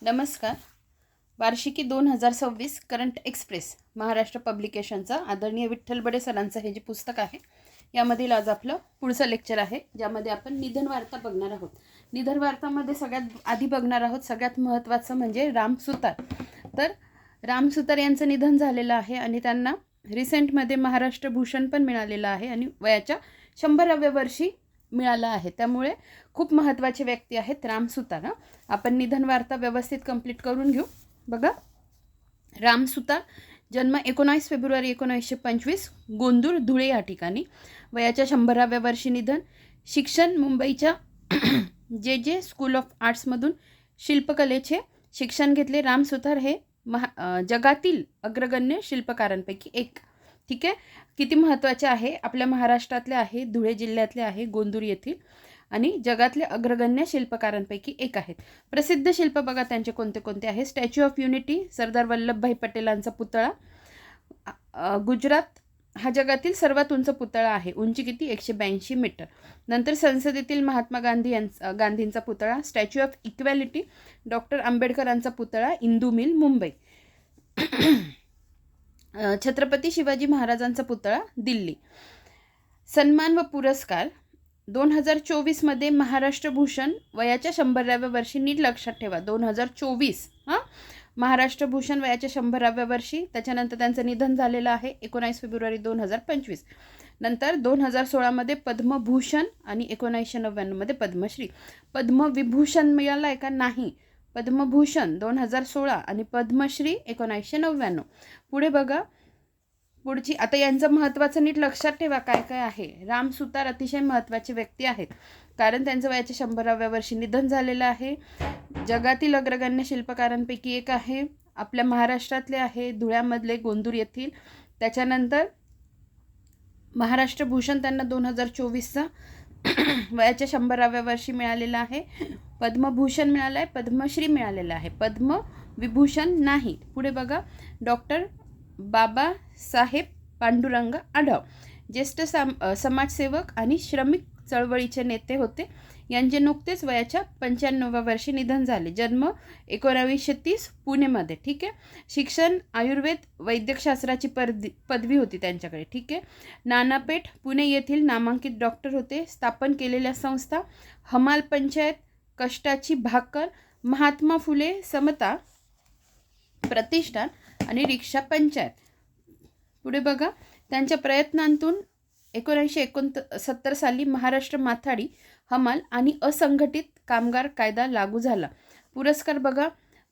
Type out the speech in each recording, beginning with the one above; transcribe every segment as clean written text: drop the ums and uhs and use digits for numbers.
नमस्कार. वार्षिकी 2026 current express Maharashtra पब्लिकेशनचा आदरणीय विठ्ठल बडे सरांचं हे जे पुस्तक आहे यामधील आज आपलं पुढचं लेक्चर आहे, ज्यामध्ये आपण निधन वार्ता बघणार आहोत. निधन वार्तामध्ये सगळ्यात आधी बघणार आहोत सगळ्यात महत्त्वाचं म्हणजे राम सुतार. तर राम सुतार यांचं निधन झालेलं आहे आणि त्यांना रिसेंटमध्ये महाराष्ट्र भूषण पण मिळालेलं आहे आणि वयाच्या 100व्या वर्षी मिळाला आहे. त्यामुळे खूप महत्त्वाचे व्यक्ती आहेत राम सुतार. आपण निधन वार्ता व्यवस्थित कंप्लीट करून घेऊ. बघा, राम सुतार जन्म 19 फेब्रुवारी 1925 गोंदूर धुळे या ठिकाणी, वयाच्या 100व्या वर्षी निधन. शिक्षण मुंबईच्या जे स्कूल ऑफ आर्ट्समधून शिल्पकलेचे शिक्षण घेतले. राम सुतार हे जगातील अग्रगण्य शिल्पकारांपैकी एक. ठीक आहे, किती महत्त्वाचे आहे, आपल्या महाराष्ट्रातले आहे, धुळे जिल्ह्यातले आहे, गोंदूर येथील, आणि जगातले अग्रगण्य शिल्पकारांपैकी एक आहेत. प्रसिद्ध शिल्प बघा त्यांचे कोणते कोणते आहे. Statue of unity Sardar Vallabhbhai पटेलांचा पुतळा, गुजरात हा जगातील सर्वात उंच पुतळा आहे, उंची किती 182 मीटर. नंतर संसदेतील महात्मा गांधींचा पुतळा. स्टॅच्यू ऑफ इक्वॅलिटी डॉक्टर आंबेडकरांचा पुतळा, इंदू मिल मुंबई. छत्रपती शिवाजी महाराजांचा पुतळा, दिल्ली. सन्मान व पुरस्कार 2024 महाराष्ट्र भूषण वयाच्या 100व्या वर्षी, नीट लक्षात ठेवा 2024 महाराष्ट्र भूषण वयाच्या 100व्या वर्षी. त्याच्यानंतर त्यांचं निधन झालेलं आहे 19 फेब्रुवारी 2025. नंतर 2016 पद्मभूषण आणि 1999 पद्मश्री. पद्मविभूषण मिळालं आहे का? नाही. पद्मभूषण 2016 आणि पद्मश्री 1999. पुढे बघा, पुढची आता यांचं महत्त्वाचं नीट लक्षात ठेवा काय काय आहे. राम सुतार अतिशय महत्त्वाचे व्यक्ती आहेत, कारण त्यांचं वयाच्या 100व्या वर्षी निधन झालेलं आहे. जगातील अग्रगण्य शिल्पकारांपैकी एक आहे, आपल्या महाराष्ट्रातले आहे, धुळ्यामधले, गोंदूर येथील. त्याच्यानंतर महाराष्ट्र भूषण त्यांना 2024 वयाच्या 100व्या वर्षी मिळालेलं आहे. पद्मभूषण मिळालं आहे, पद्मश्री मिळालेलं आहे, पद्मविभूषण नाही. पुढे बघा, डॉक्टर बाबासाहेब पांडुरंग आढाव ज्येष्ठ समाजसेवक आणि श्रमिक चळवळीचे नेते होते. यांचे नुकतेच वयाच्या 95व्या वर्षी निधन झाले. जन्म 1930 पुणेमध्ये. ठीक आहे. शिक्षण आयुर्वेद वैद्यकशास्त्राची पदवी होती त्यांच्याकडे. ठीक आहे. नानापेठ पुणे येथील नामांकित डॉक्टर होते. स्थापन केलेल्या संस्था हमाल पंचायत, कष्टाची भाकर, महात्मा फुले समता प्रतिष्ठान आणि रिक्षा पंचायत. पुढे बघा, त्यांच्या प्रयत्नांतून 1969 साली महाराष्ट्र माथाडी हमाल आणि असंघटित कामगार कायदा लागू झाला. पुरस्कार बघा,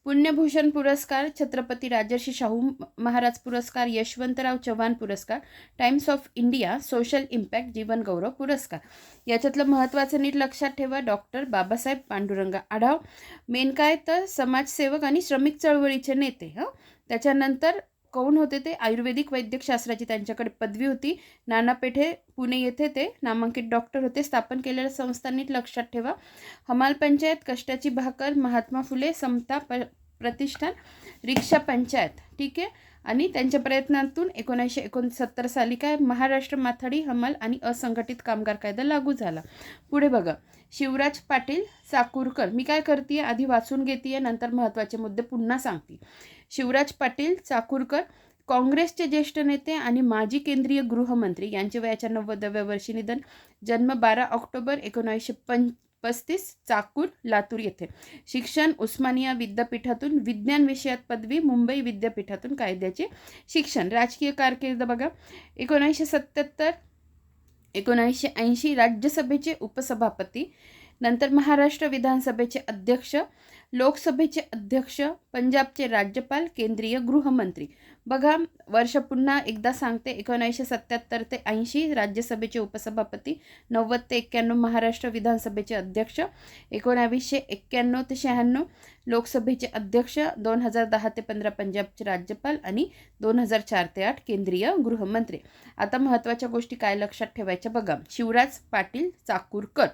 पुण्यभूषण पुरस्कार, छत्रपती राजर्षी शाहू महाराज पुरस्कार, यशवंतराव चव्हाण पुरस्कार, Times of India social impact जीवन गौरव पुरस्कार. याच्यातलं महत्त्वाचं नीट लक्षात ठेवा, डॉक्टर बाबासाहेब पांडुरंग आढाव. मेन काय तर समाजसेवक आणि श्रमिक चळवळीचे नेते. त्याच्यानंतर कोण होते ते? आयुर्वेदिक वैद्यकशास्त्राची त्यांच्याकडे पदवी होती. नानापेठे पुणे येथे ते नामांकित डॉक्टर होते. स्थापन केलेल्या संस्थांनी लक्षात ठेवा, हमाल पंचायत, कष्टाची भाकर, महात्मा फुले समता प्रतिष्ठान, रिक्षा पंचायत. ठीक आहे. आणि त्यांच्या प्रयत्नातून 1969 साली काय महाराष्ट्र माथाडी हमाल आणि असंघटित कामगार कायदा लागू झाला. पुढे बघा, शिवराज पाटील चाकूरकर. मी काय करते, आधी वाचून घेते, नंतर महत्त्वाचे मुद्दे पुन्हा सांगते. शिवराज पाटील चाकूरकर काँग्रेसचे ज्येष्ठ नेते आणि माजी केंद्रीय गृहमंत्री. यांचे वयाच्या 90व्या वर्षी निधन. जन्म 12 ऑक्टोबर 1935 चाकूर, लातूर येथे. शिक्षण उस्मानिया विद्यापीठातून विज्ञान विषयात पदवी, मुंबई विद्यापीठातून कायद्याचे शिक्षण. राजकीय कारकीर्द बघा, 1977 1980 राज्यसभेचे उपसभापती, नंतर महाराष्ट्र विधानसभेचे अध्यक्ष, लोकसभेचे अध्यक्ष, पंजाबचे राज्यपाल, केंद्रीय गृहमंत्री. बघा, वर्ष पुन्हा एकदा सांगते, 1977 ते 80 राज्यसभेचे उपसभापती, 90 ते 91 महाराष्ट्र विधानसभेचे अध्यक्ष, 1991 ते 96 लोकसभेचे अध्यक्ष, 2010 ते 15 पंजाबचे राज्यपाल आणि 2004 ते 8 केंद्रीय गृहमंत्री. आता महत्त्वाच्या गोष्टी काय लक्षात ठेवायच्या बघा. शिवराज पाटील चाकूरकर.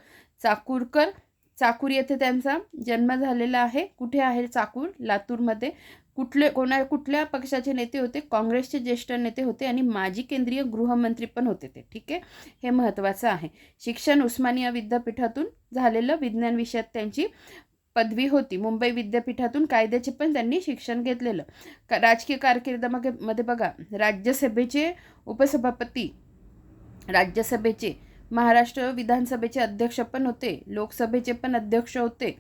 चाकूर येथे त्यांचा जन्म झालेला आहे. कुठे आहे चाकूर? लातूरमध्ये. कुठल्या पक्षाचे नेते होते? काँग्रेसचे ज्येष्ठ नेते होते आणि माजी केंद्रीय गृहमंत्री पण होते ते. ठीक आहे, हे महत्त्वाचं आहे. शिक्षण उस्मानिया विद्यापीठातून झालेलं, विज्ञान विषयात त्यांची पदवी होती. मुंबई विद्यापीठातून कायद्याचे पण त्यांनी शिक्षण घेतलेलं. राजकीय कारकिर्दीमध्ये बघा, राज्यसभेचे उपसभापती, राज्यसभेचे, महाराष्ट्र विधानसभेचे अध्यक्ष पण होते, लोकसभेचे पण अध्यक्ष होते,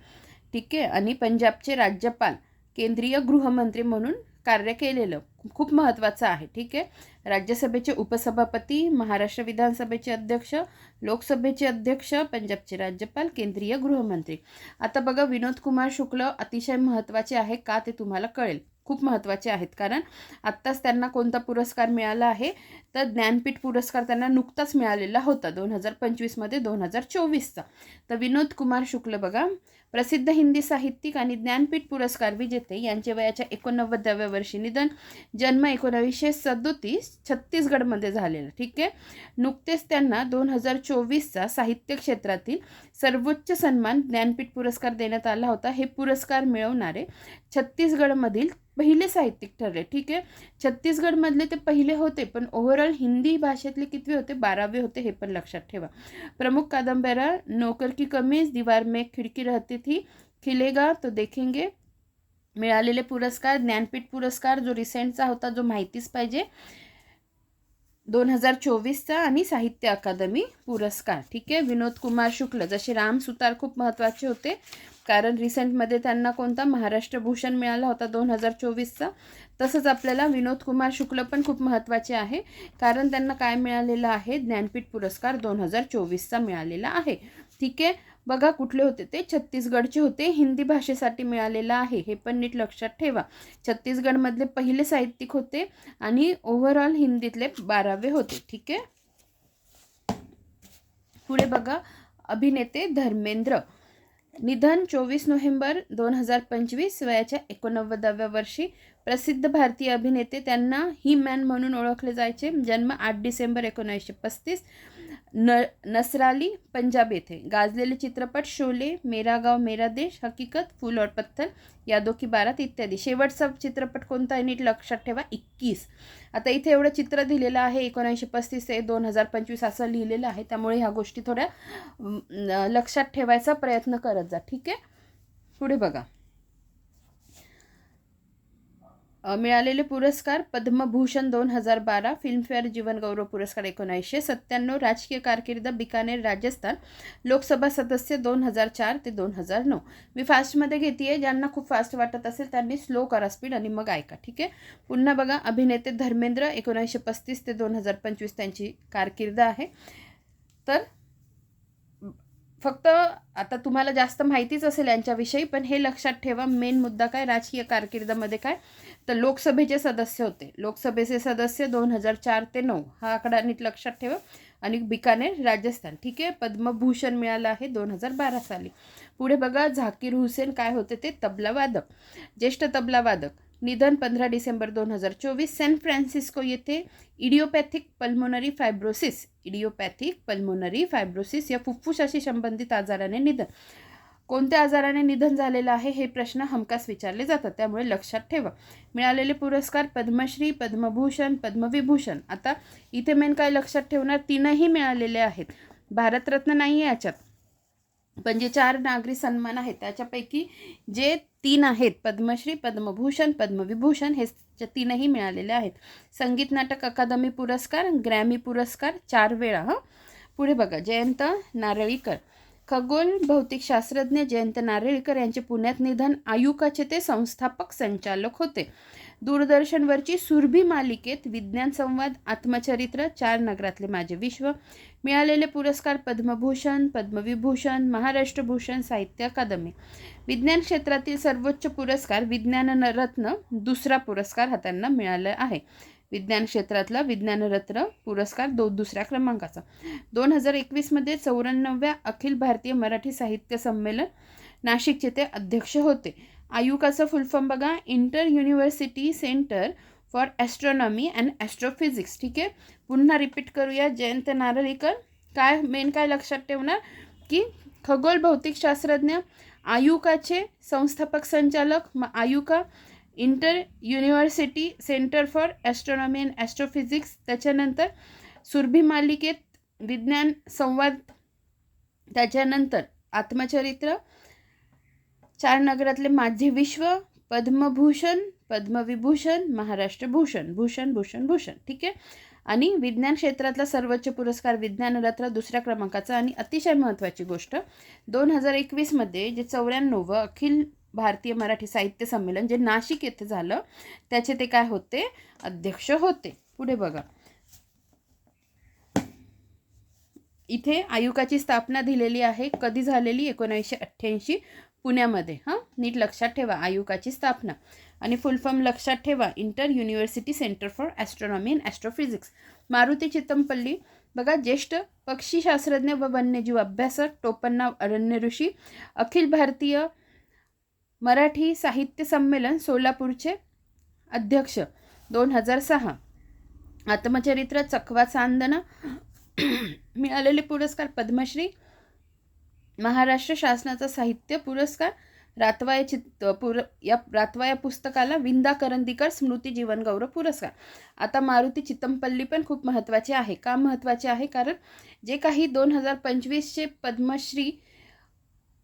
ठीक आहे, आणि पंजाबचे राज्यपाल, केंद्रीय गृहमंत्री म्हणून कार्य केलेलं खूप महत्त्वाचं आहे, ठीक आहे. राज्यसभेचे उपसभापती, महाराष्ट्र विधानसभेचे अध्यक्ष, लोकसभेचे अध्यक्ष, पंजाबचे राज्यपाल, केंद्रीय गृहमंत्री. आता बघा, विनोद कुमार शुक्ल अतिशय महत्त्वाचे आहे का ते तुम्हाला कळेल. खूप महत्त्वाचे आहेत, कारण आत्ताच त्यांना कोणता पुरस्कार मिळाला आहे, तर ज्ञानपीठ पुरस्कार त्यांना नुकताच मिळालेला होता 2025मध्ये, 2024चा. तर विनोद कुमार शुक्ल बघा, प्रसिद्ध हिंदी साहित्यिक आणि ज्ञानपीठ पुरस्कार विजेते, यांचे वयाच्या 89व्या वर्षी निधन. जन्म 1937, छत्तीसगडमध्ये झालेला, ठीक आहे. नुकतेच त्यांना 2024चा साहित्य क्षेत्रातील सर्वोच्च सन्मान ज्ञानपीठ पुरस्कार देण्यात आला होता. हे पुरस्कार मिळवणारे छत्तीसगडमधील पहिले साहित्यिक ठरले, ठीक आहे. छत्तीसगडमधले ते पहिले होते, पण ओव्हरऑल हिंदी भाषेतले कितवे होते? 12वे होते, हे पण लक्षात ठेवा. प्रमुख कादंबऱ्या नौकर की कमीज, दीवार में खिडकी रहती थी, खिलेगा तो देखेंगे. मिळालेले पुरस्कार, ज्ञानपीठ पुरस्कार जो रिसेंटचा होता, जो माहितीच पाहिजे, 2024चा, आणि साहित्य अकादमी पुरस्कार, ठीक आहे. विनोद कुमार शुक्ल, जसे राम सुतार खूप महत्त्वाचे होते, कारण रिसेंटमध्ये त्यांना कोणता महाराष्ट्र भूषण मिळाला होता 2024चा, तसंच आपल्याला विनोद कुमार शुक्ल पण खूप महत्त्वाचे आहे, कारण त्यांना काय मिळालेलं आहे? ज्ञानपीठ पुरस्कार 2024चा मिळालेला आहे, ठीक आहे. बघा कुठले होते ते? छत्तीसगडचे होते, हिंदी भाषेसाठी मिळालेला आहे, हे पण नीट लक्षात ठेवा. छत्तीसगडमधले पहिले साहित्यिक होते आणि ओव्हरऑल हिंदीतले 12वे होते, ठीक आहे. पुढे बघा, अभिनेते धर्मेंद्र, निधन 24 नोव्हेंबर 2025, वयाच्या 89व्या वर्षी. प्रसिद्ध भारतीय अभिनेते, त्यांना ही मॅन म्हणून ओळखले जायचे. जन्म 8 डिसेंबर 1935, नसराली, पंजाब येथे. गाजलेले चित्रपट शोले, मेरा गाव मेरा देश, हकीकत, फूल और पत्थर, यादों की बारात इत्यादी. शेवटचा चित्रपट कोणता आहे? नीट लक्षात ठेवा, 21. आता इथे एवढं चित्र दिलेलं आहे, 1935 ते 2025 असं लिहिलेलं आहे, त्यामुळे ह्या गोष्टी थोड्या लक्षात ठेवायचा प्रयत्न करत जा, ठीक आहे. पुढे बघा, मिळालेले पुरस्कार: पद्मभूषण 2012, फिल्मफेअर जीवनगौरव पुरस्कार 1997, राजकीय कारकीर्द बिकानेर राजस्थान, लोकसभा सदस्य 2004 ते 2009. मी फास्टमध्ये घेते आहे, ज्यांना खूप फास्ट वाटत असेल त्यांनी स्लो करा स्पीड आणि मग ऐका, ठीक आहे. पुन्हा बघा, अभिनेते धर्मेंद्र, 1935 ते 2025 त्यांची कारकीर्द आहे. तर फक्त आता तुम्हाला जास्त माहितीच असेल यांच्याविषयी, पण हे लक्षात ठेवा, मेन मुद्दा काय? राजकीय कारकिर्दमध्ये काय? तर लोकसभेचे सदस्य होते, लोकसभेचे सदस्य 2004 ते 2009, हा आकडा नीट लक्षात ठेवा. आणि बिकानेर राजस्थान, ठीक आहे. पद्मभूषण मिळालं आहे 2012 साली. पुढे बघा, झाकीर हुसेन काय होते ते? तबलावादक, ज्येष्ठ तबलावादक. निधन 15 डिसेंबर 2024, सॅन फ्रान्सिस्को येथे. इडिओपॅथिक पल्मोनरी फायब्रोसिस, इडिओपॅथिक पल्मोनरी फायब्रोसिस या फुफ्फुसाशी संबंधित आजाराने निधन. कोणत्या आजाराने निधन झालेलं आहे हे प्रश्न हमखास विचारले जातात, त्यामुळे लक्षात ठेवा. मिळालेले पुरस्कार: पद्मश्री, पद्मभूषण, पद्मविभूषण. आता इथे मेन काय लक्षात ठेवणार? 3ही मिळालेले आहेत, भारतरत्न नाही आहे याच्यात, पण जे 4 नागरी सन्मान आहेत त्याच्यापैकी जे 3 आहेत, पद्मश्री, पद्मभूषण, पद्मविभूषण, हे 3ही मिळालेले आहेत. संगीत नाटक अकादमी पुरस्कार, ग्रॅमी पुरस्कार 4 वेळा. पुढे बघा, जयंत नारळीकर, खगोल भौतिकशास्त्रज्ञ जयंत नारळीकर यांचे पुण्यात निधन. आयुकाचे ते संस्थापक संचालक होते. दूरदर्शनवरची सुरभी मालिकेत विज्ञान संवाद, आत्मचरित्र, 4 नगरातले माझे विश्व. मिळालेले पुरस्कार: पद्मभूषण, पद्मविभूषण, महाराष्ट्र भूषण, साहित्य अकादमी. विज्ञान क्षेत्रातील सर्वोच्च पुरस्कार विज्ञान रत्न, 2रा पुरस्कार हा त्यांना मिळाला आहे. विज्ञान क्षेत्रातला विज्ञान रत्न पुरस्कार 2ऱ्या क्रमांकाचा. 2021मध्ये 94व्या अखिल भारतीय मराठी साहित्य संमेलन, नाशिकचे ते अध्यक्ष होते. आयुकाचा फुल फॉर्म बघा, inter university centre for astronomy and astrophysics, ठीक आहे. पुन्हा रिपीट करूया, जयंत नारळीकर काय मेन काय लक्षात ठेवणार की खगोल भौतिकशास्त्रज्ञ, आयुकाचे संस्थापक संचालक, IUCAA inter university centre for astronomy and astrophysics, त्याच्यानंतर सुरभी मालिकेत विज्ञान संवाद, त्याच्यानंतर आत्मचरित्र, 4 नगरातले माझे विश्व, पद्मभूषण, पद्मविभूषण, महाराष्ट्र भूषण, भूषण भूषण भूषण. ठीक आहे. आणि विज्ञान क्षेत्रातला सर्वोच्च पुरस्कार विज्ञानरत्न 2ऱ्या क्रमांकाचा. आणि अतिशय महत्त्वाची गोष्ट, 2021मध्ये जे 94वे अखिल भारतीय मराठी साहित्य संमेलन जे नाशिक येथे झालं, त्याचे ते काय होते? अध्यक्ष होते. पुढे बघा, इथे आयुकाची स्थापना दिलेली आहे. कधी झालेली? 1988 पुण्यामध्ये. नीट लक्षात ठेवा, आयुकाची स्थापना. आणि फुल फॉर्म लक्षात ठेवा, inter university centre for astronomy and astrophysics. Maruti Chitampalli बघा, ज्येष्ठ पक्षीशास्त्रज्ञ व वन्यजीव अभ्यासक, टोपणनाव अरण्य ऋषी, अखिल भारतीय मराठी साहित्य संमेलन सोलापूरचे अध्यक्ष 2006. आत्मचरित्र चकवा चांदणा. मिळालेले पुरस्कार पद्मश्री, महाराष्ट्र शासनाचा साहित्य पुरस्कार, रातवा या पुस्तकाला विंदा करंदीकर स्मृती जीवनगौरव पुरस्कार. आता मारुती चित्तमपल्ली पण खूप महत्त्वाचे आहे. का महत्त्वाचे आहे? कारण जे काही 2025चे पद्मश्री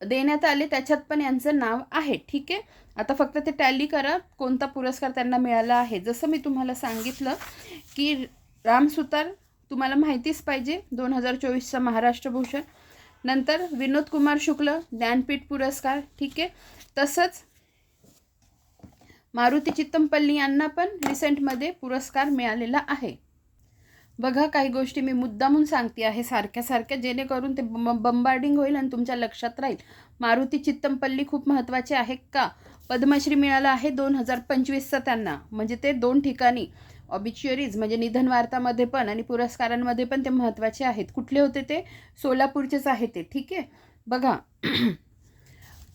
देण्यात आले त्याच्यात पण यांचं नाव आहे. ठीक आहे. आता फक्त ते टॅली करा कोणता पुरस्कार त्यांना मिळाला आहे. जसं मी तुम्हाला सांगितलं की राम सुतार तुम्हाला माहितीच पाहिजे, 2024चा महाराष्ट्र भूषण. नंतर विनोद कुमार शुक्ल ज्ञानपीठ पुरस्कार. ठीक आहे. तसंच मारुती चित्तमपल्ली यांना पण रिसेंटमध्ये पुरस्कार मिळालेला आहे. बघा, काही गोष्टी मी मुद्दामून सांगते आहे सारख्या जेणेकरून ते बंबार्डिंग होईल आणि तुमच्या लक्षात राहील. मारुती चित्तमपल्ली खूप महत्त्वाचे आहे. का? पद्मश्री मिळाला आहे 2025चा त्यांना, म्हणजे ते 2 ठिकाणी ऑबिच्युअरीज म्हणजे निधन वार्तामध्ये पण आणि पुरस्कारांमध्ये पण ते महत्त्वाचे आहेत. कुठले होते ते? सोलापूरचेच आहे ते. ठीक आहे. बघा,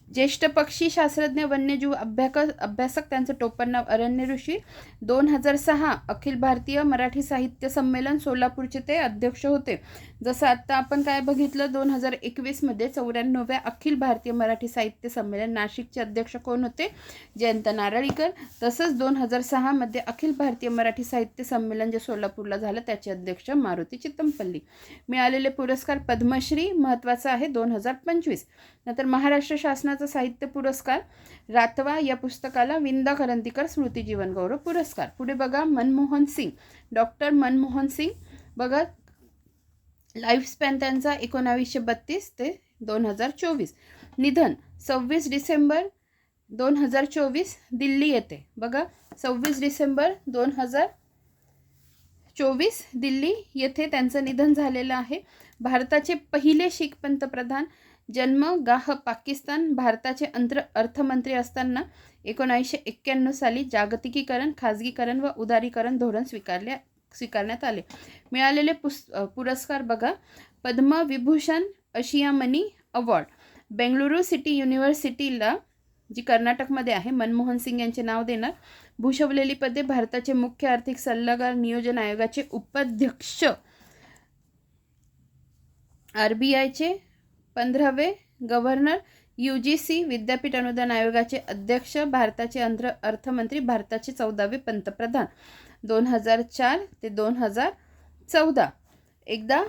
ज्येष्ठ पक्षी शास्त्रज्ञ वन्यजीव अभ्यासक, त्यांचं टोपणनाव अरण्य ऋषी. 2006 अखिल भारतीय मराठी साहित्य संमेलन सोलापूरचे ते अध्यक्ष होते. जसं आत्ता आपण काय बघितलं, 2021मध्ये 94व्या अखिल भारतीय मराठी साहित्य संमेलन नाशिकचे अध्यक्ष कोण होते? जयंत नारळीकर. तसंच 2006मध्ये अखिल भारतीय मराठी साहित्य संमेलन जे सोलापूरला झालं त्याचे अध्यक्ष मारुती चित्तमपल्ली. मिळालेले पुरस्कार पद्मश्री महत्त्वाचा आहे 2025. नंतर महाराष्ट्र शासनाचा साहित्य पुरस्कार, रातवा या पुस्तकाला विंदा करंदीकर स्मृती जीवनगौरव पुरस्कार. पुढे बघा, मनमोहन सिंग, डॉक्टर मनमोहन सिंग. बघा, लाईफ स्पॅन त्यांचा 1932 ते 2024. निधन 26 डिसेंबर 2024 दिल्ली येथे. बघा, 26 डिसेंबर 2024 दिल्ली येथे त्यांचं निधन झालेलं आहे. भारताचे पहिले शीख पंतप्रधान, जन्म गाह पाकिस्तान, भारताचे अर्थमंत्री असताना 1991 साली जागतिकीकरण, खाजगीकरण व उदारीकरण धोरण स्वीकारण्यात आले. मिळालेले पुरस्कार बघा, पद्मविभूषण, आशियामनी अवॉर्ड. बेंगळुरू सिटी युनिव्हर्सिटीला जी कर्नाटकमध्ये आहे, मनमोहन सिंग यांचे नाव देणार. भूषवलेली पदे, भारताचे मुख्य आर्थिक सल्लागार, नियोजन आयोगाचे उपाध्यक्ष, RBIचे 15वे गव्हर्नर, UGC विद्यापीठ अनुदान आयोगाचे अध्यक्ष, भारताचे अर्थमंत्री, भारताचे 14वे पंतप्रधान 2004 ते 2014. एकदा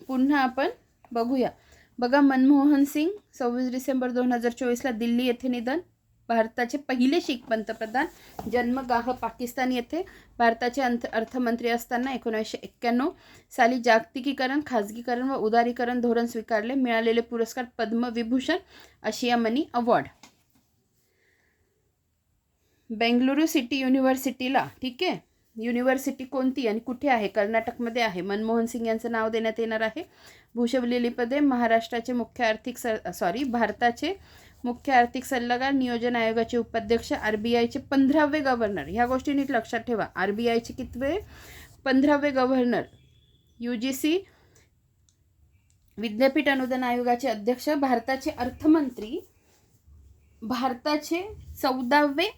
पुन्हा आपण बघूया. बघा, मनमोहन सिंग 26 डिसेंबर 2024ला दिल्ली येथे निधन. भारताचे पहिले शीख पंतप्रधान, जन्म गाह पाकिस्तान येथे, भारताचे अर्थमंत्री असताना 1991 साली जागतिकीकरण, खाजगीकरण व उदारीकरण धोरण स्वीकारले. मिळालेले पुरस्कार पद्मविभूषण, आशियामनी अवॉर्ड. बेंगळुरू सिटी युनिव्हर्सिटीला, ठीक आहे, युनिव्हर्सिटी कोणती आणि कुठे आहे? कर्नाटकमध्ये आहे. मनमोहन सिंग यांचं नाव देण्यात येणार आहे. भूषवलेली पदे, भारताचे मुख्य आर्थिक सल्लागार, नियोजन आयोगाचे उपाध्यक्ष, RBIचे 15वे गव्हर्नर. ह्या गोष्टी नीट लक्षात ठेवा. RBIचे कितवे? 15वे गव्हर्नर. UGC विद्यापीठ अनुदान आयोगाचे अध्यक्ष, भारताचे अर्थमंत्री, भारताचे 14वे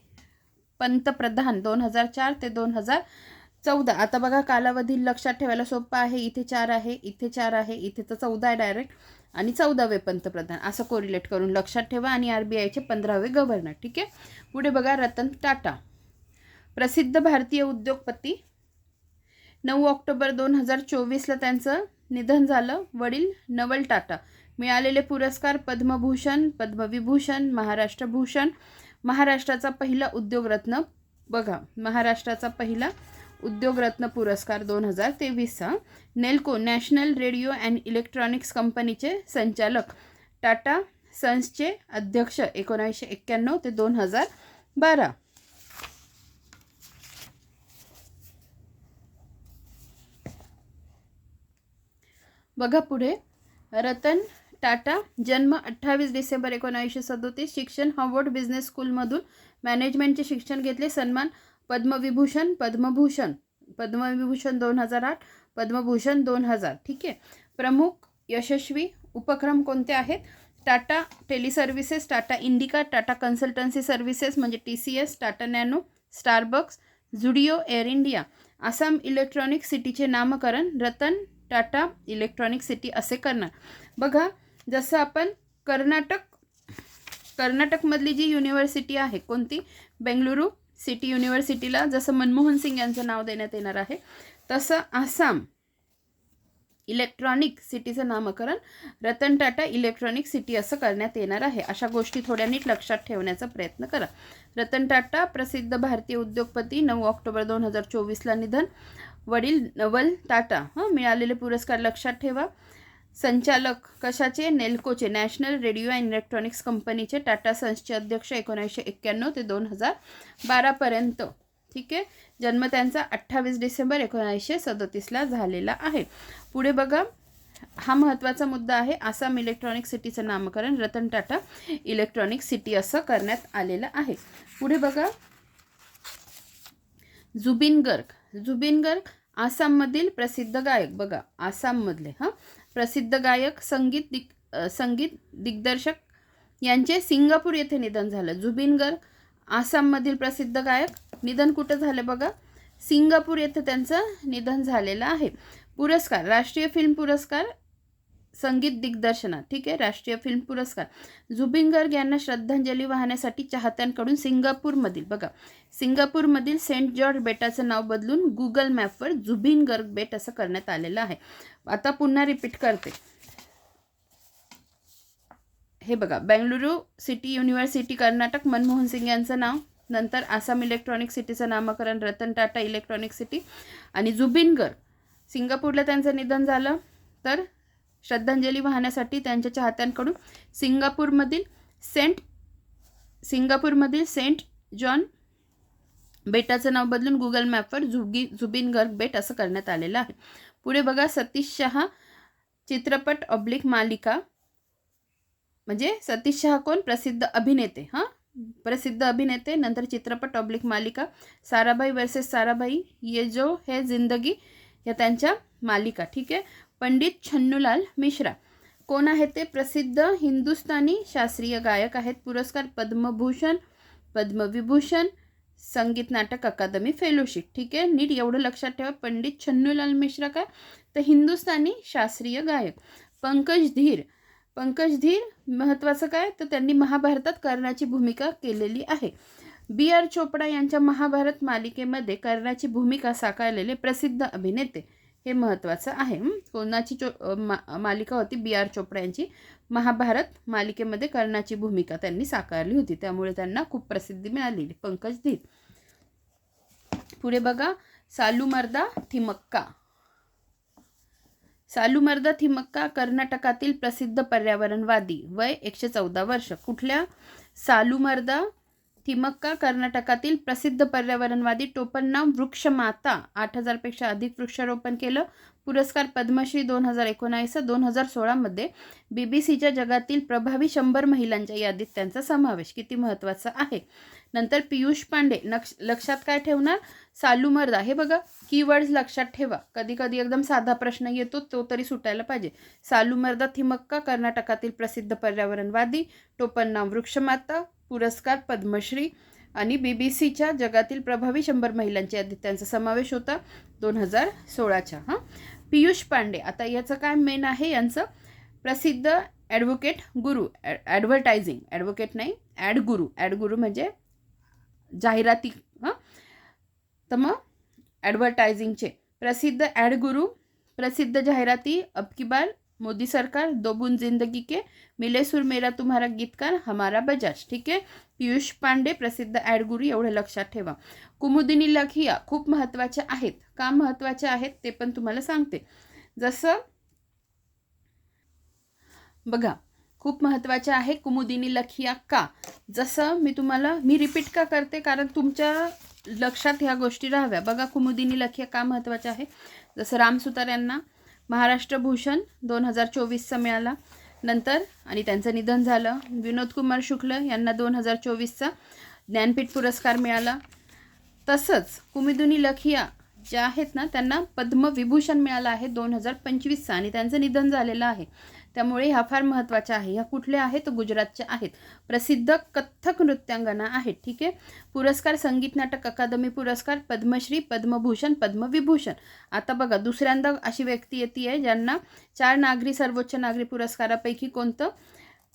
पंतप्रधान 2004 ते 2014. आता बघा, कालावधी लक्षात ठेवायला सोपं आहे. इथे 4 आहे, इथे 4 आहे, इथे तर 14 आहे डायरेक्ट. आणि 14वे पंतप्रधान असं कोरिलेट करून लक्षात ठेवा. आणि RBIचे 15वे गव्हर्नर. ठीक आहे. पुढे बघा, रतन टाटा, प्रसिद्ध भारतीय उद्योगपती. 9 ऑक्टोबर 2024ला त्यांचं निधन झालं. वडील नवल टाटा, मिळालेले पुरस्कार पद्मभूषण, पद्मविभूषण, महाराष्ट्र भूषण, महाराष्ट्राचा पहिला उद्योगरत्न बघा, महाराष्ट्राचा पहिला उद्योगरत्न पुरस्कार 2023चा, Nelco national radio and electronics कंपनीचे संचालक, टाटा सन्सचे अध्यक्ष 1991 ते 2012. बघा पुढे, रतन टाटा जन्म 28 डिसेंबर 1937, शिक्षण हार्वर्ड बिझनेस स्कूलमधून मॅनेजमेंटचे शिक्षण घेतले, सन्मान पद्मविभूषण, पद्मभूषण 2008, पद्मभूषण 2000. ठीक आहे. प्रमुख यशस्वी उपक्रम कोणते आहेत? Tata teleservices, Tata Indica, Tata consultancy services म्हणजे TCS, Tata Nano, Starbucks, Zudio, Air India. Assam electronic सिटीचे नामकरण रतन टाटा इलेक्ट्रॉनिक सिटी असे करणार. बघा, जसं आपण कर्नाटकमधली जी युनिव्हर्सिटी आहे कोणती, बेंगलुरू सिटी युनिव्हर्सिटीला जसं मनमोहन सिंग यांचं नाव देण्यात येणार आहे, तसं आसाम इलेक्ट्रॉनिक सिटीचं नामकरण रतन टाटा इलेक्ट्रॉनिक सिटी असं करण्यात येणार आहे. अशा गोष्टी थोड्या नीट लक्षात ठेवण्याचा प्रयत्न करा. रतन टाटा प्रसिद्ध भारतीय उद्योगपती, 9 ऑक्टोबर 2024ला निधन. वडील नवल टाटा. मिळालेले पुरस्कार लक्षात ठेवा. संचालक कशाचे? नेल्कोचे, नॅशनल रेडिओ अँड इलेक्ट्रॉनिक्स कंपनीचे, टाटा सन्सचे अध्यक्ष 1991 ते 2012 पर्यंत. ठीक आहे. जन्म त्यांचा 28 डिसेंबर 1937ला झालेला आहे. पुढे बघा, हा महत्त्वाचा मुद्दा आहे. आसाम इलेक्ट्रॉनिक सिटीचं नामकरण रतन टाटा इलेक्ट्रॉनिक सिटी असं करण्यात आलेलं आहे. पुढे बघा, जुबिन गर्ग आसाममधील प्रसिद्ध गायक. बघा, आसाममधले प्रसिद्ध गायक, संगीत दिग्दर्शक यांचे सिंगापूर येथे निधन झालं. जुबिन गर्ग आसाममधील प्रसिद्ध गायक, निधन कुठं झालं? बघा, सिंगापूर येथे त्यांचं निधन झालेलं आहे. पुरस्कार, राष्ट्रीय फिल्म पुरस्कार संगीत दिग्दर्शनात. ठीक आहे. राष्ट्रीय फिल्म पुरस्कार. जुबिन गर्ग यांना श्रद्धांजली वाहण्यासाठी चाहत्यांकडून सिंगापूरमधील सेंट जॉर्ज बेटाचं नाव बदलून गुगल मॅपवर जुबिन गर्ग बेट असं करण्यात आलेलं आहे. आता पुन्हा रिपीट करते. हे बघा, बेंगलुरू सिटी युनिव्हर्सिटी कर्नाटक, मनमोहन सिंग यांचं नाव. नंतर आसाम इलेक्ट्रॉनिक सिटीचं नामकरण रतन टाटा इलेक्ट्रॉनिक सिटी. आणि जुबिन गर्ग सिंगापूरला त्यांचं निधन झालं, तर श्रद्धांजली वाहण्यासाठी त्यांच्या चाहत्यांकडून सिंगापूरमधील सेंट जॉन बेटाचं नाव बदलून गुगल मॅपवर जुबिन गर्ग बेट असं करण्यात आलेलं आहे. पुढे बघा, सतीश शहा चित्रपट / मालिका. म्हणजे सतीश शहा कोण? प्रसिद्ध अभिनेते. नंतर चित्रपट / मालिका साराभाई वर्सेस साराभाई, ये जो है जिंदगी, या त्यांच्या मालिका. ठीक आहे. पंडित छन्नूलाल मिश्रा कोण आहे ते? प्रसिद्ध हिंदुस्थानी शास्त्रीय गायक आहेत. पुरस्कार पद्मभूषण, पद्मविभूषण, संगीत नाटक अकादमी फेलोशिप. ठीक आहे. नीट एवढं लक्षात ठेवा. पंडित छन्नूलाल मिश्रा काय? तर हिंदुस्थानी शास्त्रीय गायक. पंकज धीर महत्त्वाचं काय? तर त्यांनी महाभारतात कर्णाची भूमिका केलेली आहे. BR चोपडा यांच्या महाभारत मालिकेमध्ये कर्णाची भूमिका साकारलेले प्रसिद्ध अभिनेते. हे महत्त्वाचं आहे. कोणाची मालिका होती? BR चोपडा यांची महाभारत मालिकेमध्ये कर्णाची भूमिका त्यांनी साकारली होती, त्यामुळे त्यांना खूप प्रसिद्धी मिळालेली. पंकज धीर. पुढे बघा, सालुमर्दा थिमक्का कर्नाटकातील प्रसिद्ध पर्यावरणवादी, वय 114 वर्ष. कुठल्या? सालुमर्दा थिमक्का कर्नाटकातील प्रसिद्ध पर्यावरणवादी. टोपण नाव वृक्षमाता. 8000 पेक्षा अधिक वृक्षारोपण केलं. पुरस्कार पद्मश्री 2019. 2016 मध्ये BBCच्या जगातील प्रभावी 100 महिलांच्या यादीत त्यांचा समावेश. किती महत्त्वाचा आहे. नंतर पियुष पांडे. लक्षात काय ठेवणार? सालुमर्दा. हे बघा, कीवर्ड्स लक्षात ठेवा. कधी कधी एकदम साधा प्रश्न येतो, तो तरी सुटायला पाहिजे. सालुमर्दा थिमक्का कर्नाटकातील प्रसिद्ध पर्यावरणवादी. टोपण नाव वृक्षमाता. पुरस्कार पद्मश्री. आणि BBCच्या जगातील प्रभावी 100 महिलांच्या यादीत त्यांचा समावेश होता 2016च्या. पियुष पांडे. आता याचं काय मेन आहे? यांचं प्रसिद्ध ॲडव्होकेट गुरु. ॲड गुरु म्हणजे जाहिराती. तर मग ॲडव्हर्टायझिंगचे प्रसिद्ध ॲड गुरु, प्रसिद्ध जाहिराती, अब की बार मोदी सरकार, दो बूंद जिंदगी के, मिले सुर मेरा तुम्हारा गीतकार, हमारा बजाज. ठीक आहे. पियुष पांडे प्रसिद्ध ॲड गुरु, एवढं लक्षात ठेवा. कुमुदिनी लखिया खूप महत्त्वाच्या आहेत. का महत्त्वाच्या आहेत ते पण तुम्हाला सांगते. जसं बघा, खूप महत्त्वाचे आहे कुमुदिनी लखिया. का? जसं मी रिपीट का करते, कारण तुमच्या लक्षात ह्या गोष्टी राहाव्या. बघा, कुमुदिनी लखिया का महत्त्वाचे आहे. जसं राम सुतार यांना महाराष्ट्र भूषण 2024चा मिळाला नंतर आणि त्यांचं निधन झालं. विनोद कुमार शुक्ल यांना 2024चा ज्ञानपीठ पुरस्कार मिळाला. तसंच कुमुदिनी लखिया ज्या आहेत ना, त्यांना पद्मविभूषण मिळाला आहे 2025चा आणि त्यांचं निधन झालेलं आहे. त्यामुळे ह्या फार महत्त्वाच्या आहे. ह्या कुठल्या आहेत? गुजरातच्या आहेत. प्रसिद्ध कथ्थक नृत्यांगना आहेत. ठीक आहे. पुरस्कार संगीत नाटक अकादमी पुरस्कार, पद्मश्री, पद्मभूषण, पद्मविभूषण. आता बघा, दुसऱ्यांदा अशी व्यक्ती येते आहे ज्यांना 4 नागरी सर्वोच्च नागरी पुरस्कारापैकी कोणतं?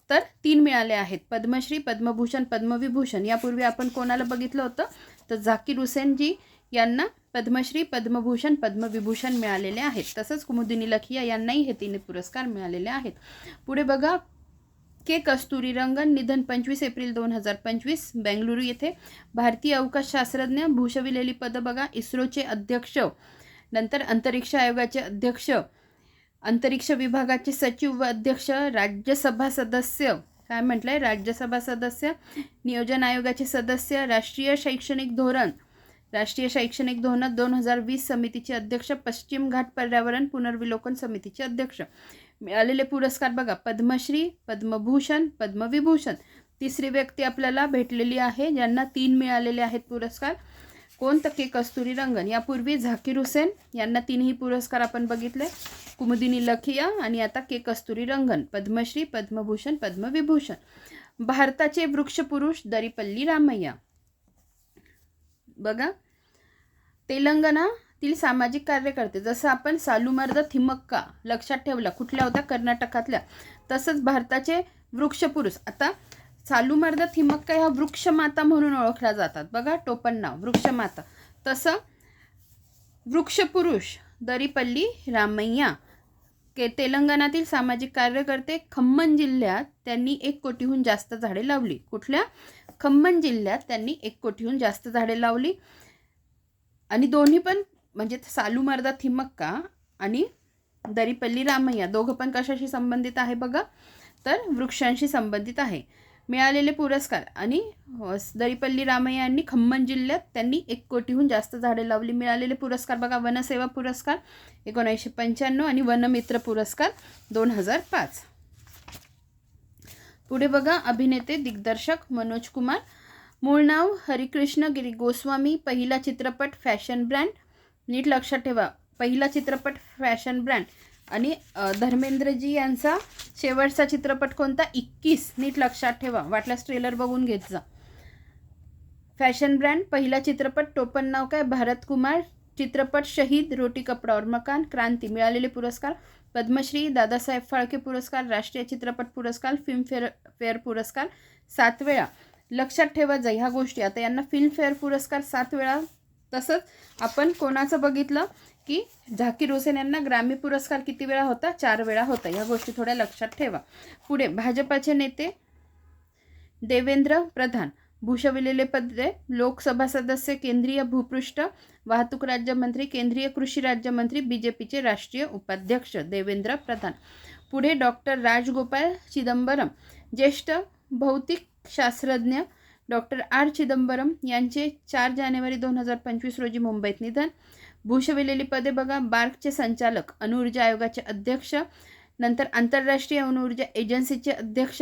तर 3 मिळाले आहेत. पद्मश्री, पद्मभूषण, पद्मविभूषण. यापूर्वी आपण कोणाला बघितलं होतं? तर झाकीर हुसेनजी यांना पद्मश्री, पद्मभूषण, पद्मविभूषण मिळालेले आहेत. तसंच कुमुदिनी लखिया यांनाही हे 3 पुरस्कार मिळालेले आहेत. पुढे बघा, के कस्तुरीरंगन, निधन 25 एप्रिल 2025, बेंगलुरू येथे. भारतीय अवकाश शास्त्रज्ञ, भूषविलेली पदं बघा, इस्रोचे अध्यक्ष, नंतर अंतरिक्ष आयोगाचे अध्यक्ष, अंतरिक्ष विभागाचे सचिव व अध्यक्ष, राज्यसभा सदस्य, काय म्हटलंय, राज्यसभा सदस्य, नियोजन आयोगाचे सदस्य, राष्ट्रीय शैक्षणिक धोरण 2020 समितीचे अध्यक्ष, पश्चिम घाट पर्यावरण पुनर्विलोकन समितीचे अध्यक्ष. मिळालेले पुरस्कार बघा, पद्मश्री, पद्मभूषण, पद्मविभूषण. तिसरी व्यक्ती आपल्याला भेटलेली आहे ज्यांना 3 मिळालेले आहेत पुरस्कार. कोण? तर के कस्तुरीरंगन. यापूर्वी झाकीर हुसेन यांना 3ही पुरस्कार आपण बघितले. कुमुदिनी लखिया आणि आता के कस्तुरीरंगन, पद्मश्री, पद्मभूषण, पद्मविभूषण. भारताचे वृक्षपुरुष दरिपल्ली रामय्या. बघा, तेलंगणातील सामाजिक कार्यकर्ते. जसं आपण सालुमर्द थिमक्का लक्षात ठेवला, कुठल्या होत्या? कर्नाटकातल्या. तसंच भारताचे वृक्षपुरुष. आता सालुमर्द थिमक्का ह्या वृक्षमाता म्हणून ओळखल्या जातात. बघा, टोपण नाव वृक्षमाता. तसं वृक्षपुरुष दरिपल्ली रामय्या. तेलंगणातील सामाजिक कार्यकर्ते. खम्मन जिल्ह्यात त्यांनी 1 कोटीहून जास्त झाडे लावली. कुठल्या? खम्मन जिल्ह्यात त्यांनी 1 कोटीहून जास्त झाडे लावली. आणि दोन्ही पण म्हणजे सालुमर्दा थिमक्का आणि दरिपल्ली रामय्या दोघं पण कशाशी संबंधित आहे? बघा, तर वृक्षांशी संबंधित आहे. मिळालेले पुरस्कार आणि दरिपल्ली रामय्या यांनी खम्मन जिल्ह्यात त्यांनी 1 कोटीहून जास्त झाडे लावली. मिळालेले पुरस्कार बघा, वनसेवा पुरस्कार 1995 आणि वनमित्र पुरस्कार 2005. पुढे बघा, अभिनेते दिग्दर्शक मनोज कुमार. मूळ नाव हरिकृष्ण गिरी गोस्वामी. पहिला चित्रपट फॅशन ब्रँड. नीट लक्षात ठेवा, पहिला चित्रपट फॅशन ब्रँड. आणि धर्मेंद्रजी यांचा शेवटचा चित्रपट कोणता? 21. नीट लक्षात ठेवा, वाटल्यास ट्रेलर बघून घेत जा. Fashion brand. पहिला चित्रपट टोपण नाव काय? भारत कुमार. चित्रपट शहीद, रोटी कपडा और मकान, क्रांती. मिळालेले पुरस्कार पद्मश्री, दादासाहेब फाळके पुरस्कार, राष्ट्रीय चित्रपट पुरस्कार, फिल्मफेअर पुरस्कार 7 वेळा. लक्षात ठेवा जा ह्या गोष्टी. आता यांना फिल्मफेअर पुरस्कार 7 वेळा. तसंच आपण कोणाचं बघितलं की झाकीर हुसेन यांना ग्रॅमी पुरस्कार किती वेळा होता? 4 वेळा होता. ह्या गोष्टी थोड्या लक्षात ठेवा. पुढे भाजपाचे नेते देवेंद्र प्रधान. भूषविलेले पदे: लोकसभा सदस्य, केंद्रीय भूपृष्ठ वाहतूक राज्यमंत्री, केंद्रीय कृषी राज्यमंत्री, बीजेपीचे राष्ट्रीय उपाध्यक्ष देवेंद्र प्रधान. पुढे डॉक्टर राजगोपाल चिदंबरम. ज्येष्ठ भौतिक शास्त्रज्ञ डॉक्टर आर चिदंबरम यांचे 4 जानेवारी 2025 रोजी मुंबईत निधन. भूषविलेली पदे बघा, बार्कचे संचालक, अणुऊर्जा आयोगाचे अध्यक्ष, नंतर आंतरराष्ट्रीय अणुऊर्जा एजन्सीचे अध्यक्ष,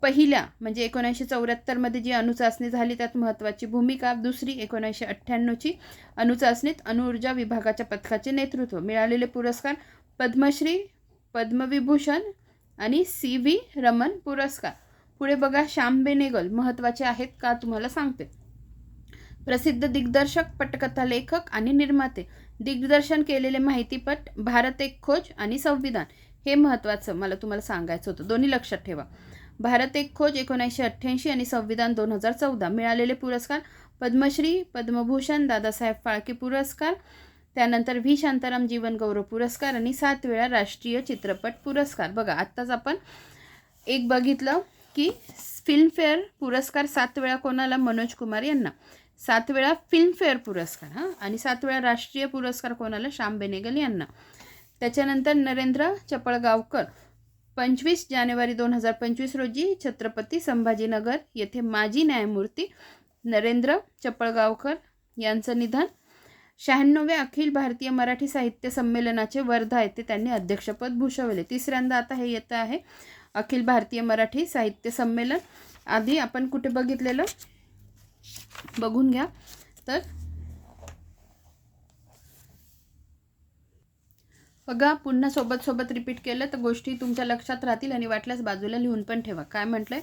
पहिल्या म्हणजे 1974 जी अणुचाचणी झाली त्यात महत्त्वाची भूमिका, दुसरी 1998ची अणुचाचणीत अणुऊर्जा विभागाच्या पथकाचे नेतृत्व. मिळालेले पुरस्कार पद्मश्री, पद्मविभूषण आणि CV रमन पुरस्कार. पुढे बघा, श्याम बेनेगल महत्त्वाचे आहेत का तुम्हाला सांगते. प्रसिद्ध दिग्दर्शक, पटकथा लेखक आणि निर्माते. दिग्दर्शन केलेले माहितीपट भारत एक खोज आणि संविधान. हे महत्त्वाचं मला तुम्हाला सांगायचं होतं, दोन्ही लक्षात ठेवा. भारत एक खोज 1988 आणि संविधान 2014. मिळालेले पुरस्कार पद्मश्री, पद्मभूषण, दादासाहेब फाळके पुरस्कार, त्यानंतर व्ही शांताराम जीवन गौरव पुरस्कार आणि 7 वेळा राष्ट्रीय चित्रपट पुरस्कार. बघा आत्ताच आपण एक बघितलं की फिल्मफेअर पुरस्कार 7 वेळा कोणाला, मनोज कुमार यांना. 7 वेळा फिल्मफेअर पुरस्कार आणि 7 वेळा राष्ट्रीय पुरस्कार कोणाला, श्याम बेनेगल यांना. त्याच्यानंतर नरेंद्र चपळगावकर 25 जानेवारी 2025 रोजी छत्रपती संभाजीनगर येथे माजी न्यायमूर्ती नरेंद्र चपळगावकर यांचं निधन. 96व्या अखिल भारतीय मराठी साहित्य संमेलनाचे वर्धा येथे त्यांनी अध्यक्षपद भूषवले. तिसऱ्यांदा आता हे येतं आहे अखिल भारतीय मराठी साहित्य संमेलन. आधी आपण कुठे बघितलेलं बघून घ्या. तर बघा पुन्हा सोबत रिपीट केलं तर गोष्टी तुमच्या लक्षात राहतील आणि वाटल्यास बाजूला लिहून पण ठेवा. काय म्हटलंय,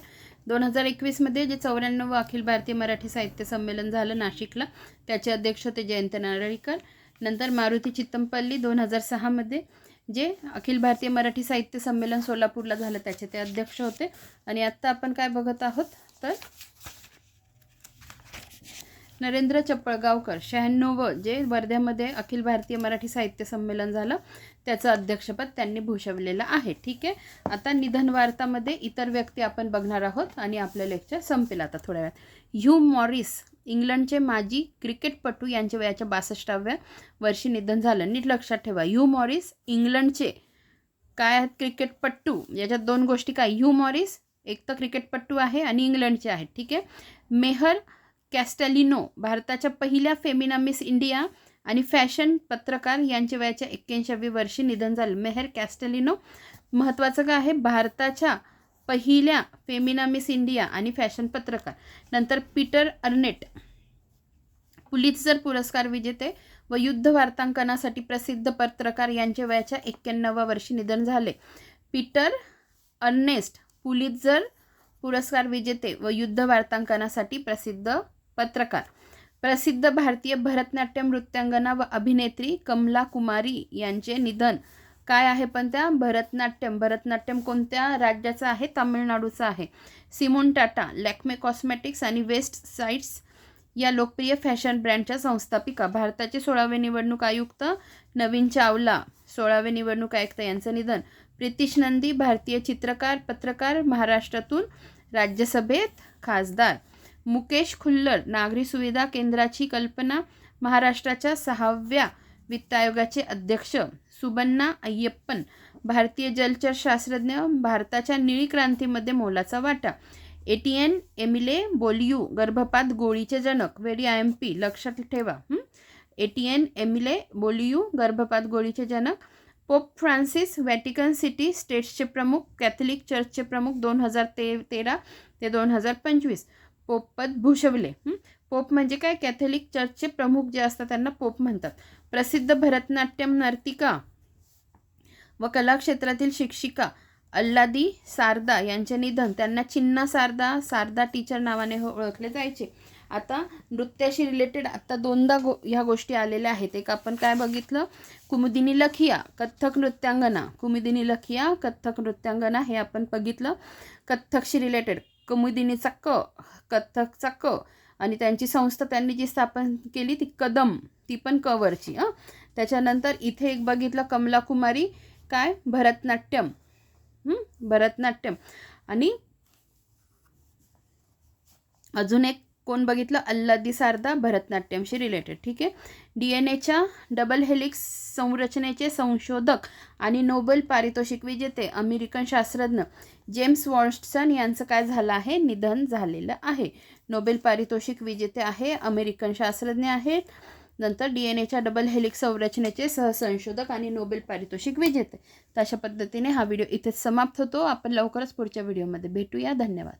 2021मध्ये जे 94वं अखिल भारतीय मराठी साहित्य संमेलन झालं नाशिकला, त्याचे अध्यक्ष होते जयंत नारळीकर. नंतर मारुती चित्तमपल्ली 2006मध्ये जे अखिल भारतीय मराठी साहित्य संमेलन सोलापूरला झालं त्याचे ते अध्यक्ष होते. आणि आत्ता आपण काय बघत आहोत तर नरेंद्र चपळगावकर 96वं जे वर्ध्यामध्ये अखिल भारतीय मराठी साहित्य संमेलन झालं त्याचं अध्यक्षपद त्यांनी भूषवलेलं आहे. ठीक आहे, आता निधन वार्तामध्ये इतर व्यक्ती आपण बघणार आहोत आणि आपलं लेक्चर संपेल आता थोड्या वेळात. ह्यू मॉरिस इंग्लंडचे माजी क्रिकेटपटू यांच्या वयाच्या 62व्या वर्षी निधन झालं. नीट लक्षात ठेवा, ह्यू मॉरिस इंग्लंडचे काय आहेत क्रिकेटपटू, याच्यात दोन गोष्टी काय, ह्यू मॉरिस एक तर क्रिकेटपटू आहे आणि इंग्लंडचे आहेत. ठीक आहे. मेहर कॅस्टेलिनो भारताच्या पहिल्या फेमिना मिस इंडिया आणि फॅशन पत्रकार यांच्या वयाच्या 81व्या वर्षी निधन झालं. मेहर कॅस्टेलिनो महत्त्वाचं काय आहे, भारताच्या पहिल्या फेमिना मिस इंडिया आणि फॅशन पत्रकार. नंतर पीटर अर्नेट पुलित्झर पुरस्कार विजेते व युद्ध वार्तांकनासाठी प्रसिद्ध पत्रकार यांच्या वयाच्या 91व्या वर्षी निधन झाले. पीटर अर्नेस्ट पुलित्झर पुरस्कार विजेते व युद्ध वार्तांकनासाठी प्रसिद्ध पत्रकार. प्रसिद्ध भारतीय भरतनाट्यम नृत्यांगना व अभिनेत्री कमला कुमारी यांचे निधन. काय आहे पण त्या भरतनाट्यम कोणत्या राज्याचं आहे, तामिळनाडूचं आहे. सिमोन टाटा लॅक्मे कॉस्मेटिक्स आणि वेस्ट साइड्स या लोकप्रिय फॅशन ब्रँडच्या संस्थापिका. भारताचे 16वे निवडणूक आयुक्त नवीन चावला 16वे निवडणूक आयुक्त यांचं निधन. प्रितिश नंदी भारतीय चित्रकार पत्रकार, महाराष्ट्रातून राज्यसभेत खासदार. मुकेश खुल्लर नागरी सुविधा केंद्राची कल्पना, महाराष्ट्राच्या 6व्या वित्त आयोगाचे अध्यक्ष. सुबन्ना अय्यप्पन भारतीय जलचर शास्त्रज्ञ, भारताच्या निळी क्रांतीमध्ये मोलाचा वाटा. एटीएन एमिले बोलियू गर्भपात गोळीचे जनक, व्हेरी IMP लक्षात ठेवा. एटीएन एमिले बोलियू गर्भपात गोळीचे जनक. पोप फ्रान्सिस व्हॅटिकन सिटी स्टेट्सचे प्रमुख, कॅथलिक चर्चचे प्रमुख 2013 ते 2025 पोपपद भूषवले. पोप म्हणजे काय, कॅथलिक चर्चचे प्रमुख जे असतात त्यांना पोप म्हणतात. प्रसिद्ध भरतनाट्यम नर्तिका व कला क्षेत्रातील शिक्षिका अल्लादी सारदा यांचे निधन. त्यांना चिन्ना सारदा टीचर नावाने ओळखले जायचे. आता नृत्याशी रिलेटेड आता दोनदा ह्या गोष्टी आलेल्या आहेत. एक आपण काय बघितलं, कुमुदिनी लखिया कथ्थक नृत्यांगना, कुमुदिनी लखिया कथ्थक नृत्यांगना हे आपण बघितलं. कथ्थकशी रिलेटेड कुमुदिनीचा कथ्थकचा क आणि त्यांची संस्था त्यांनी जी स्थापन केली ती कदम, ती पण क वरची. त्याच्यानंतर इथे एक बघितलं कमला कुमारी काय भरतनाट्यम आणि अजून एक कोण बघितलं अल्लादी सारदा भरतनाट्यमशी रिलेटेड. ठीक आहे. DNA डबल हेलिक्स संरचनेचे संशोधक आणि नोबेल पारितोषिक विजेते अमेरिकन शास्त्रज्ञ जेम्स वॉटसन यांचं काय झालं आहे, निधन झालेलं आहे. नोबेल पारितोषिक विजेते आहे, अमेरिकन शास्त्रज्ञ आहेत. नंतर DNA डबल हेलिक्स संरचनेचे सहसंशोधक आणि नोबेल पारितोषिक विजेते. तर अशा पद्धतीने हा व्हिडिओ इथेच समाप्त होतो. आपण लवकरच पुढच्या व्हिडिओमध्ये भेटूया. धन्यवाद.